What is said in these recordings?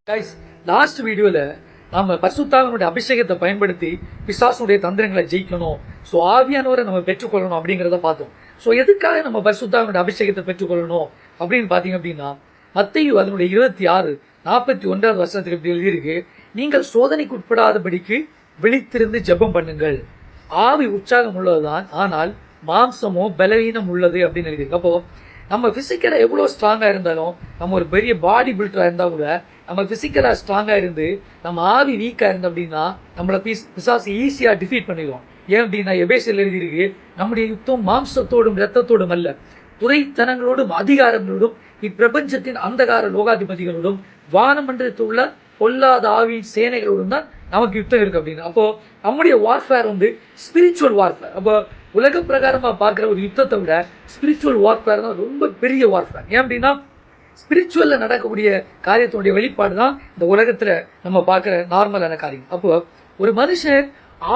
Guys, last வீடியோவில் நம்ம பரிசுத்தாவினுடைய அபிஷேகத்தை பயன்படுத்தி பிசாசுடைய தந்திரங்களை ஜெயிக்கணும், ஸோ ஆவியானவரை நம்ம பெற்றுக்கொள்ளணும் அப்படிங்கிறத பார்த்தோம். ஸோ எதுக்காக நம்ம பரிசுத்தாவினுடைய அபிஷேகத்தை பெற்றுக்கொள்ளணும் அப்படின்னு பார்த்தீங்க அப்படின்னா, மத்தேயு அதனுடைய 26:41 இப்படி எழுதியிருக்கு, நீங்கள் சோதனைக்கு உட்படாதபடிக்கு விழித்திருந்து ஜெபம் பண்ணுங்கள். ஆவி உற்சாகம் உள்ளதுதான், ஆனால் மாம்சமோ பலவீனம் உள்ளது அப்படின்னு எழுதியிருக்கு. அப்போ நம்ம ஃபிசிக்கலாக எவ்வளோ ஸ்ட்ராங்காக இருந்தாலும், நம்ம ஒரு பெரிய பாடி பில்டராக இருந்தால் கூட நம்ம ஃபிசிக்கலாக ஸ்ட்ராங்காக இருந்து நம்ம ஆவி வீக்காக இருந்தோம் அப்படின்னா நம்மளை பிசாசு ஈஸியாக டிஃபீட் பண்ணிடுவோம். ஏன் அப்படின்னா எபேசியர் எழுதியிருக்கு, நம்முடைய யுத்தம் மாம்சத்தோடும் இரத்தத்தோடும் அல்ல, துறைத்தனங்களோடும் அதிகாரங்களோடும் இப்பிரபஞ்சத்தின் அந்தகார லோகாதிபதிகளோடும் வானமண்டலத்தில் உள்ள பொல்லாத ஆவியின் சேனைகளோடும் தான் நமக்கு யுத்தம் இருக்கு அப்படின்னு. அப்போ நம்முடைய வார்ஃபேர் ஸ்பிரிச்சுவல் வார்ஃபேர். அப்போ உலக பிரகாரமாக பார்க்குற ஒரு யுத்தத்தை விட ஸ்பிரிச்சுவல் வார்ஃபேர் தான் ரொம்ப பெரிய வார்ஃபேர். ஏன் அப்படின்னா ஸ்பிரிச்சுவலில் நடக்கக்கூடிய காரியத்தினுடைய வெளிப்பாடு தான் இந்த உலகத்தில் நம்ம பார்க்குற நார்மலான காரியம். அப்போ ஒரு மனுஷன்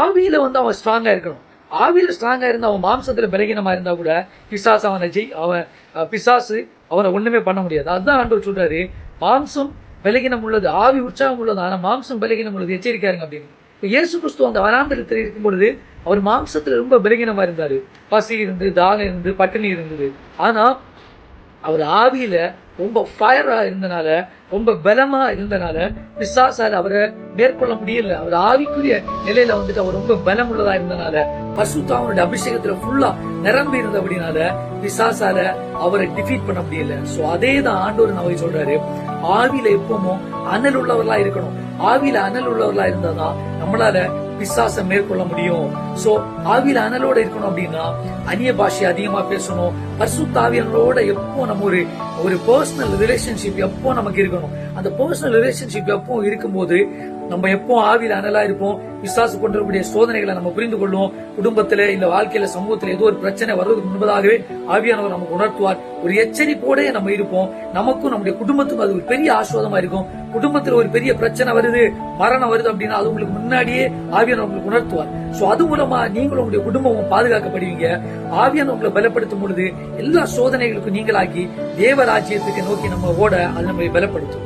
ஆவியில் அவன் ஸ்ட்ராங்காக இருக்கணும். ஆவியில் ஸ்ட்ராங்காக இருந்தால் அவன் மாம்சத்தில் பலகீனமாக இருந்தால் கூட பிசாசு அவனை ஒன்றுமே பண்ண முடியாது. அதுதான் ஆண்டவர் சொல்கிறாரு, மாம்சம் பலகீனம் உள்ளது, ஆவி உற்சாகம் உள்ளது, ஆனால் மாம்சம் பலகீனம் உள்ளது, எச்சரிக்காருங்க அப்படின்னு. இப்போ இயேசு கிறிஸ்து அந்த வனாந்தரத்தில் இருக்கும் பொழுது அவர் மாம்சத்தில் ரொம்ப பலகீனமாக இருந்தார். பசி இருந்து, தாகம் இருந்து, பட்டினி இருந்தது. ஆனால் அவர் ஆவியில் ரொம்ப ஃபயராக இருந்தனால, ரொம்ப பலமாக இருந்தனால பிசாசால் அவரை மேற்கொள்ள முடியல. அவர் ஆவிக்குரிய நிலையில அவர் ரொம்ப பலம் உள்ளதாக இருந்தனால, பரிசுத்தாவினுடைய அபிஷேகத்தில் ஃபுல்லா நிரம்பி இருந்த அப்படின்னால பிசாசால அவரை டிஃபீட் பண்ண முடியல. ஸோ அதே தான் ஆண்டவர் நம்ம சொல்றாரு, ஆவியில எப்பவும் அனல் உள்ளவர்களா இருக்கணும். ஆவியில அனல் உள்ளவர்களா இருந்தாதான் நம்மளால பிசாசை மேற்கொள்ள முடியும். சோ ஆவியில அனலோட இருக்கணும் அப்படின்னா அந்நிய பாஷை அதிகமா பேசணும். பரிசுத்த ஆவியானவரோட எப்போ நம்ம ஒரு பர்சனல் ரிலேஷன்ஷிப் எப்போ நமக்கு இருக்கணும். அந்த பர்சனல் ரிலேஷன்ஷிப் எப்போ இருக்கும்போது நம்ம எப்போ ஆவியில அனலா இருப்போம். பிசாசு கொண்டிருக்கக்கூடிய சோதனைகளை நம்ம புரிந்து கொள்வோம். குடும்பத்துல இல்ல வாழ்க்கையில சமூகத்துல ஏதோ ஒரு பிரச்சனை வருவதற்கு முன்பதாகவே ஆவியானவர் நமக்கு உணர்த்துவார். ஒரு எச்சரிப்போட நம்ம இருப்போம். நமக்கும் நம்முடைய குடும்பத்துக்கும் அது ஒரு பெரிய ஆஸ்வாதமா இருக்கும். குடும்பத்துல ஒரு பெரிய பிரச்சனை வருது, மரணம் வருது அப்படின்னா அது உங்களுக்கு முன்னாடியே ஆவியானவர் உங்களுக்கு உணர்த்துவார். சோ அது மூலமா நீங்களும் உங்களுடைய குடும்பமும் பாதுகாக்கப்படுவீங்க. ஆவியானவர் உங்களை பலப்படுத்தும் பொழுது எல்லா சோதனைகளுக்கும் நீங்களாக்கி தேவராஜ்யத்துக்கு நோக்கி நம்ம ஓட அது நம்மை பலப்படுத்தும்.